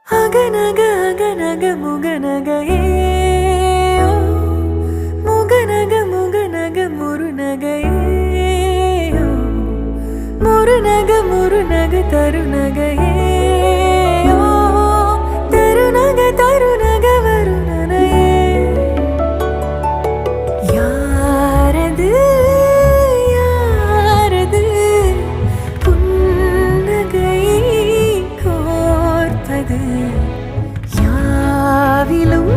அகநக அகநக முகநகையே முகநக முகநக முருநகையே முருநக முருநக தருநகையே தருநக தருநக வருணனையே யாரது யாரது புன்னகை கோர்த்தது யாவிலும்